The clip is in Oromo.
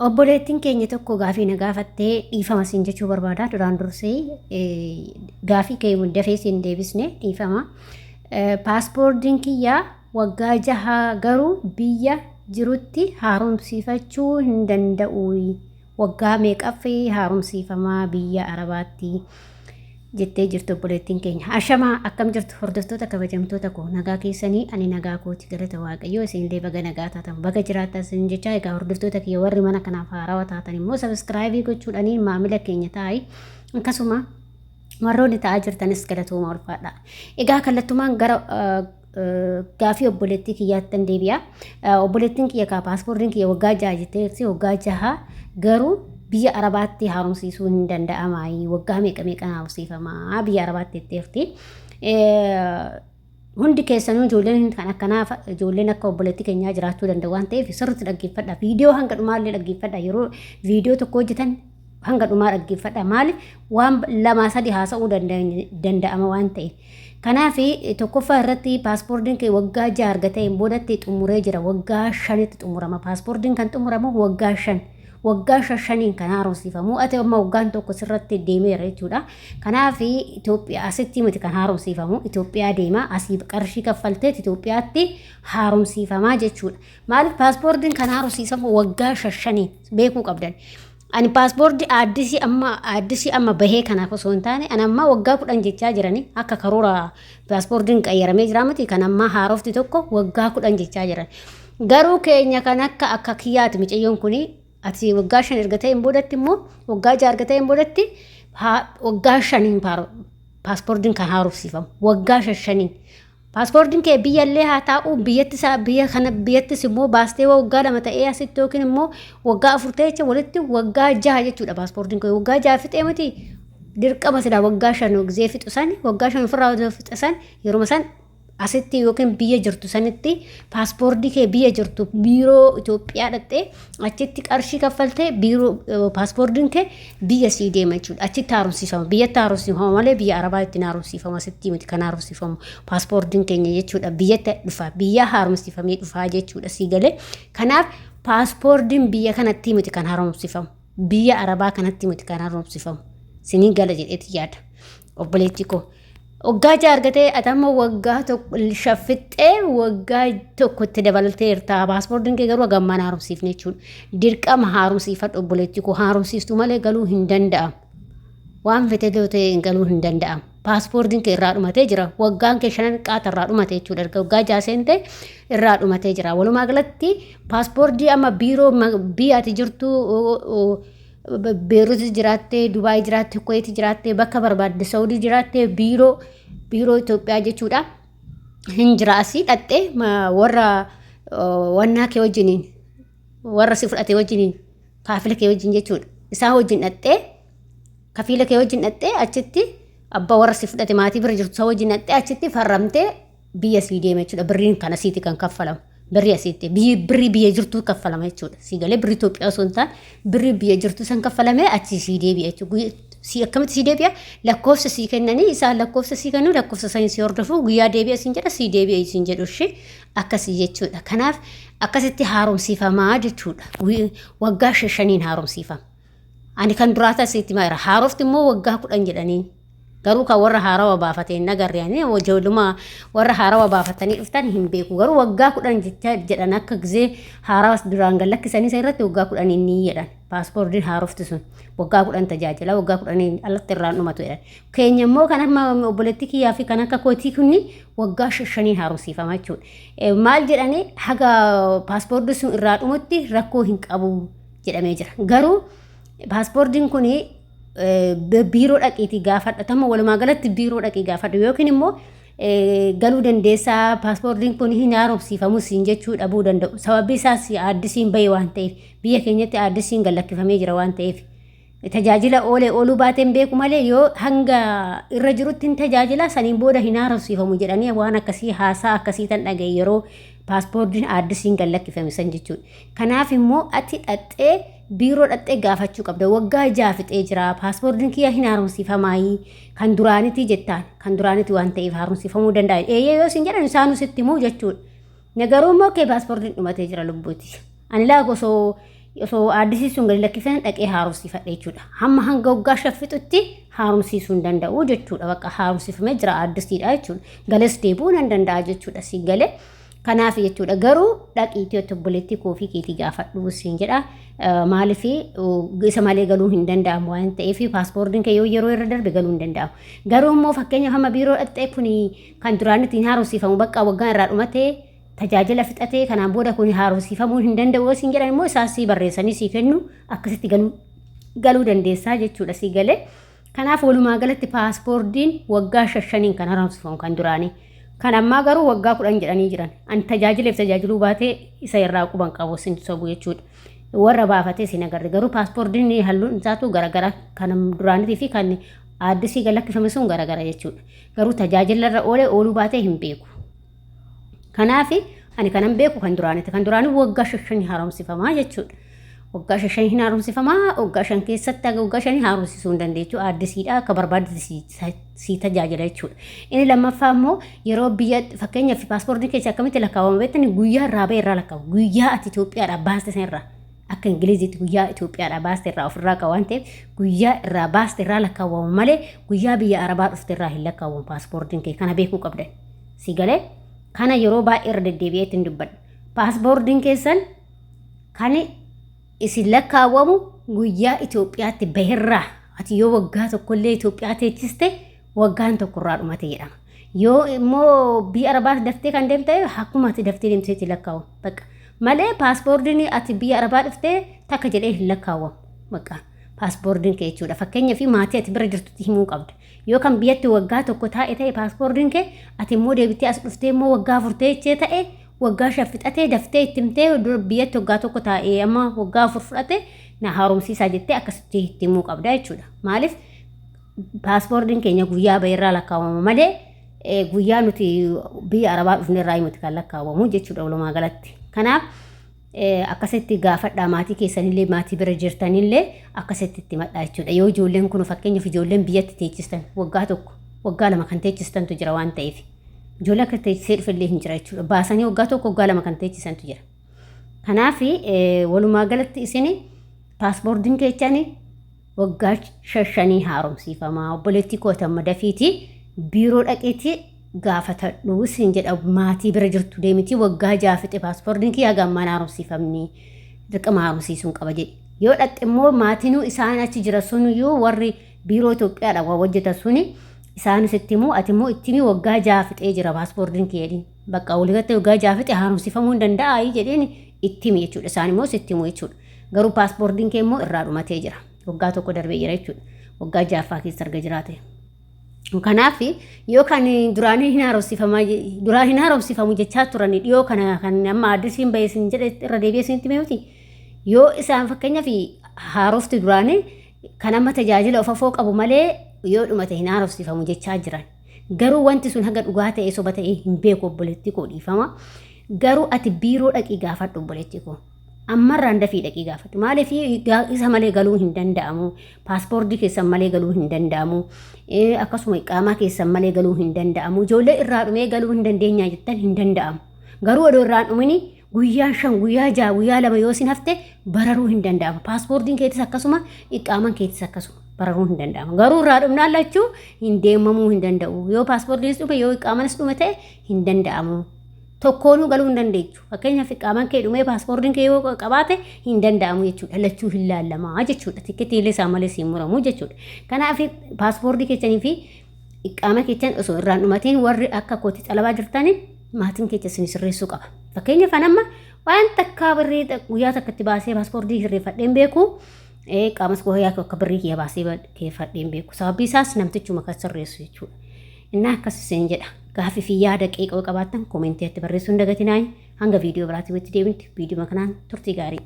Obboleettiin keenya tokko gaafii na gaafattee dhiifama siin jechuu barbaada. Duraan dursee gaafii kee dafee siin deebisne dhiifama. Paaspoortiin kiyyaa waggaa 6 garuu biyya jirutti haaromsiifachuu hin danda'u. Waggaa meeqaffee haaromsifamaa biyya Arabaatti jettee jirtu obboleettiin keenya. Ashamaa akkam jirtu hordoftoota kabajamtoota koo nagaa keessanii ani nagaa kooti galata waaqayyoo isinillee baga nagaa taatan baga jiraattan isin jechaa egaa hordoftoota kiyya warri mana kanaaf haarawaa taatan immoo sabiskiraayibii gochuudhaan maamila keenya taa'ii akkasuma warroonni ta'aa jirtanis galatooma ulfaadha. Egaa kallattumaan gara gaafii obboleettii kiyyaattan deebi'a. Obboleettiin kiyya kaa paaspoortiin kiyya waggaa 6 jettee waggaa 6 garuu biyya Arabaatti haaromsiisuu hin danda'amaayi. Waggaa meeqa haaromsiifamaa biyya Arabaatti jetteerti. Hundi keessanuu ijoolleen kan akkanaaf ijoolleen akka obboleettii keenyaa jiraachuu danda'u waan ta'eef sirriitti dhaggeeffadha. Viidiyoo hanga dhumaallee dhaggeeffadha. Yeroo viidiyoo tokko hojjetan hanga dhumaa dhaggeeffadha. Maali waan 2-3 haasa'uu danda'ama waan ta'eef. Kanaaf tokkoffaa irratti paaspoortiin kee waggaa 6 argateen boodatti xumuree jira. Waggaa 5tti xumurama. Paaspoortiin kan xumuramu waggaa 5. Waggaa 5 kan haaromsiifamu ati amma waggaan tokko sirratti deemeera jechuudha. Kanaaf Itoophiyaa asitti miti kan haaromsiifamu Itoophiyaa deema asii qarshii kaffaltee Itoophiyaatti haaromsiifamaa jechuudha. Maaliif paaspoortiin kan haaromsiifamu waggaa 5 beekuu qabdan. Ani paaspoortii addisi amma bahee kanaaf osoo hin taane ani amma waggaa 10 jechaa jirani akka karoora paaspoortiin qayyaramee jira miti kan amma haarofti tokko waggaa 10 jechaa jiran. Garuu keenya kan akka kiyyaati micayyoon kuni ati waggaa 5 ergateen boodatti immoo waggaa 6 ergateen boodatti waggaa 5 paaspoortiin kan haaromsiifamu waggaa 5 paaspoortiin kee biyyallee haa taa'u biyyattis immoo baastee waggaa 2 ta'ee asitti yookiin immoo waggaa 4 ta'echa walitti waggaa 6 jechuudha paaspoortiin kee waggaa 6 fixee miti dirqama sida waggaa 5 gizee fixu san waggaa 5 ofirraa fixu san yeroo san asitti yookiin biyya jirtu sanitti paaspoortii kee biyya jirtu biiroo Itoophiyaa dhattee achitti qarshii kaffaltee biiroo paaspoortiin kee biyya sii deema jechuudha. Achitti haaromsiifama. Biyyatti haaromsiifama malee biyya Arabaa ittiin haaromsiifama asitti miti kan haaromsiifamu paaspoortiin keenya jechuudha. Biyyatti dhufa biyya haaromsiifamee dhufa jechuudha sii galee. Kanaaf paaspoortiin biyya kanatti miti kan haaromsiifamu. Biyya Arabaa kanatti miti kan haaromsiifamu. Sinii gala jedheeti yaada. Obboleettii koo. Waggaa 6 argatee atama waggaa tokko shaffixee waggaa tokkotti dabalteerta paaspoortiin kee garuu gammaan haaromsiifne jechuudha. Dirqama haaromsiifadhu obboleettii koo haaromsiiftu malee galuu hin danda'amu. Waan fedhe ta'e galuu hin danda'amu. Paaspoortiin kee irraa dhumatee jira. Waggaan kee 5 qaata irraa dhumate jechuudha. Waggaa 6 seente irraa dhumatee jira. Walumaa galatti paaspoortii amma biiroo biyyaati jirtu Beirut jiraattee, Dubaay jiraattee, Kuwait jiraattee, bakka barbaadde Saudi jiraattee biiroo Itoophiyaa jechuudha. Hin jiraasii dhattee warra wannaa kee wajjiniin warra si fudhate wajjiniin kaafila kee wajjin jechuudha. Isaa wajjin dhattee kaafila kee wajjin dhattee achitti abbaa warra si fudhate maatii bira jirtu isaa wajjin dhattee achitti farramtee biyya sii deema jechuudha. Birriin kana siiti kan kaffalamu. Birri asitti birri biyya jirtu kaffalama jechuudha. Sii galee birri Itoophiyaa osoo hin taane birri biyya jirtu san kaffalamee achi sii deebi'a jechuudha. Si akkamitti sii deebi'a lakkoofsa sii kennanii isaan lakkoofsa sii kennu lakkoofsa san sii hordofu guyyaa deebi'a siin jedha sii deebi'a siin jedhu ishee akkasii jechuudha. Kanaaf akkasitti haaromsiifamaa jechuudha. Waggaa 5 haaromsiifama. Ani kan duraa taasisetti maayira haarofti immoo waggaa 10 jedhanii. Garuu kan warra haarawaa baafatee nagarreeni ijoolluma warra haarawaa baafatanii dhuftan hin beeku. Garuu waggaa 10 jedhan akka gizee haarawaa duraan gallakkisanii isa irratti waggaa 10 ni jedhan. Paaspoortiin haarofti sun waggaa 10 tajaajila waggaa 10 alatti irraan dhumatu jedhan. Keenya immoo kan amma obboleettii kiyyaa fi kan akka kootii kunni waggaa 5 haaromsiifama jechuudha. Maal jedhanii haga paaspoortiin sun irraa dhumutti rakkoo hin qabu jedhamee jira. Garuu paaspoortiin kuni biiroo dhaqiitii gaafadhatama walumaa galatti biiroo dhaqii gaafadhu yookiin immoo galuu dandeessaa paaspoortiin kun hin haaromsiifamu siin jechuu dhabuu danda'u. Sababii isaas addisiin bahee waan ta'eef biyya keenyatti addisiin gallakkifamee jira waan ta'eef tajaajila ooluu baateen beeku malee yoo hanga irra jirutti hin tajaajila saniin booda hin haaromsiifamu jedhanii waan akkasii haasaa akkasii tan dhagaye yeroo paaspoortiin addisiin gallakkifame san jechuudha. Kanaaf immoo ati dhattee biiroo dhattee gaafachuu qabda. Waggaa 6 fixee jira. Paaspoortiin kiyya hin haaromsiifamaayi. Kan duraanitii jettaan kan duraanitii waan ta'eef haaromsiifamuu danda'a. Yoo isin jedhan isaanuu sitti himuu jechuudha. Nagaruu immoo kee paaspoortiin dhumatee jira lubbuuti. Ani laa gosoo osoo addisiisuun gadi lakkifatan dhaqee haaromsifadha jechuudha. Hamma hanga waggaa shaffixutti haaromsiisuu hin danda'u jechuudha. Bakka haaromsifamee jira addisiidha jechuudha. Gales deebuu nan danda'a jechuudha si galee. Kanaaf jechuudha garuu dhaqiitii obboleettii koofii keetii gaafadhu siin jedha. Maaliif isa malee galuu hin danda'amu waan ta'eef paaspoortiin kee yoo yeroo irra darbe galuu hin danda'amu. Garuu immoo fakkeenyaaf hamma biiroo dhaqxee kun kan duraan ittiin haaromsiifamu bakka waggaan irraa dhumatee tajaajila fixatee kanaan booda kun haaromsiifamuu hin danda'u siin jedhan immoo isaas barreessanii sii kennu akkasitti galuu dandeessaa jechuudha si galee. Kanaaf walumaa galatti paaspoortiin waggaa 5 kan haaromsiifamu kan duraanii. Kan ammaa garuu waggaa 10 jedhanii jiran. Ani tajaajileef tajaajiluu baatee isa irraa quban qabu sin sobu jechuudha. Warra baafatee sin agarre garuu paaspoortiin halluun isaatu garagara kan duraanitii fi kan addisii galakkifame sun garagara jechuudha. Garuu tajaajila irra ooluu baatee hin beeku. Kanaaf ani kanan beeku kan duraaniiti. Kan duraanii waggaa 5 haaromsifamaa jechuudha. Waggaa 5 haaromsifamaa waggaa 5 keessatti waggaa 5 haaromsisuu hin dandeechu addisiidha akka barbaadde si tajaajila jechuudha. Inni lammaffaa immoo yeroo biyya fakkeenyaaf paaspoortiin keessa akkamitti lakkaawwama beektani guyyaa irraa ba'e irraa lakkaawwa. Guyyaa ati Itoophiyaadhaa baaste san irraa akka Ingiliziitti guyyaa Itoophiyaadhaa baaste irraa ofirraa qabu waan ta'eef guyyaa irraa baaste irraa lakkaawwama malee guyyaa biyya Arabaa dhufte irraa hin lakkaawwamu paaspoortiin kee kana beekuu qabdan. Si galee kana yeroo baay'ee irra deddeebi'eetti hin dubbadha. Paaspoortiin keessan kan isin lakkaawwamu guyyaa Itoophiyaatti bahirraa ati yoo waggaa tokkollee Itoophiyaa teechiste waggaan tokko irraa dhumate jedhama. Yoo immoo biyya Arabaa daftee kan deemte akkuma ati daftee deemteetti lakkaawwamu. Bakka malee paaspoortiin ati biyya Arabaa dhuftee takka jedhee hin lakkaawwamu. Bakka paaspoortiin kee jechuudha. Fakkeenyaaf maatii ati bira jirtutti himuu qabda. Yoo kan biyyatti waggaa tokko taa'e ta'e paaspoortiin kee ati immoo deebitee as dhuftee immoo waggaa 4 jechee ta'e waggaa shaffixatee daftee ittimtee biyyatti waggaa tokko taa'ee amma waggaa 4 fudhate na haaromsiisaa jettee akkasitti itti himuu qabda jechuudha. Maaliif paaspoortiin keenya guyyaa bahirraa lakkaawwama malee guyyaa nuti biyya Arabaa dhufnerraa himati kan lakkaawwamu jechuudha walumaa galatti. Kanaaf akkasitti gaafadhaa maatii keessanillee maatii bira jirtanillee akkasitti itti madhaa jechuudha. Yoo ijoolleen kun fakkeenyaaf ijoolleen biyyatti teechistan waggaa tokko waggaa 2 kan teechistantu jira waan ta'eef. Ijoollee akka teechisee dhufillee hin jira jechuudha. Baasanii waggaa tokko waggaa 2 kan teechisantu jira. Kanaaf walumaa galatti isin paaspoortiin keessanii waggaa 5 haaromsiifamaa obboleettii kootamma dafiitii biiroo dhaqeetii gaafatadhu sin jedha maatii bira jirtu deemiti waggaa 6 fixe paaspoortiin kiyya gammaan haaromsiifamni dirqama haaromsiisuun qaba jedhe. Yoo dhaqxe immoo maatinuu isaan achi jira suniyyuu warri biiroo Itoophiyaadha waa hojjetan suni isaanis itti immoo ati immoo itti waggaa 6 fixee jira paaspoortiin kiyya bakka walitti waggaa 6 fixe haaromsiifamuu hin danda'a jedheen itti jechuudha. Isaan immoo sitti immoo jechuudha. Garuu paaspoortiin kee immoo irraa dhumatee jira. Waggaa tokko darbee jira jechuudha. Waggaa 6ffaa keessa arga jiraate. Kanaaf yoo kan duraanii hin haaromsifamu jechaa turan dhiyoo kana kan amma addisiin bayeesin jedhe irra deebi'ee itti meemuti. Yoo isaan fakkeenyaaf haarofti duraanii kan amma tajaajila ofafoo qabu malee yoo dhumate hin haaromsifamu jechaa jiran. Garuu wanti sun haga dhugaa ta'ee soba ta'ee hin beeku obboleettii koo dhiifama. Garuu ati biiroo dhaqii gaafadhu obboleettii koo. Ammarraan dafii dhaqii gaafadhu. Maaliif isa malee galuu hin danda'amu. Paaspoortii keessan malee galuu hin danda'amu. Akkasuma iqaamaa keessan malee galuu hin danda'amu. Ijoollee irraa dhumee galuu hin dandeenyaa jettan hin danda'amu. Garuu odoo irraan dhumini guyyaa 5 guyyaa 6 guyyaa 2 yoo sin hafte bararuu hin danda'amu. Paaspoortiin keetis akkasuma iqaamaan keetis akkasuma bararuu hin danda'amu. Garuu irraa dhumnaan lachuu hin deemamuu hin danda'u. Yoo paaspoortiinis dhume yoo iqaamaanis dhume ta'e hin danda'amu. Tokkoonuu galuu hin dandeechu. Fakkeenyaaf iqaamaan kee dhumee paaspoortiin kee yoo qabaate hin danda'amu jechuudha. Lachuu hin laallamaa jechuudha. Tikkeettiilee isaa malee siin muramu jechuudha. Kanaaf paaspoortii keessanii fi iqaama keessan osoo irraan dhumatiin warri akka kootii xalabaa jirtanii maatiin keessa isin sirreessuu qaba. Fakkeenyaaf amma waan takkaa birrii guyyaa takkatti baasee paaspoortii hirreeffadheen beeku qaamas guyyaa akka birrii kiyya baasee keeffadheen beeku. Sababni isaas namtichuma kan sirreessu jechuudha. Innaa akkas isin jedha. Gaaffii fi yaada qeeqoo qabaattan koomentii irratti barreessuu hin dagatinaa. Hanga viidiyoo biraatti walitti deebinutti viidiyoo kanaan turtii gaarii.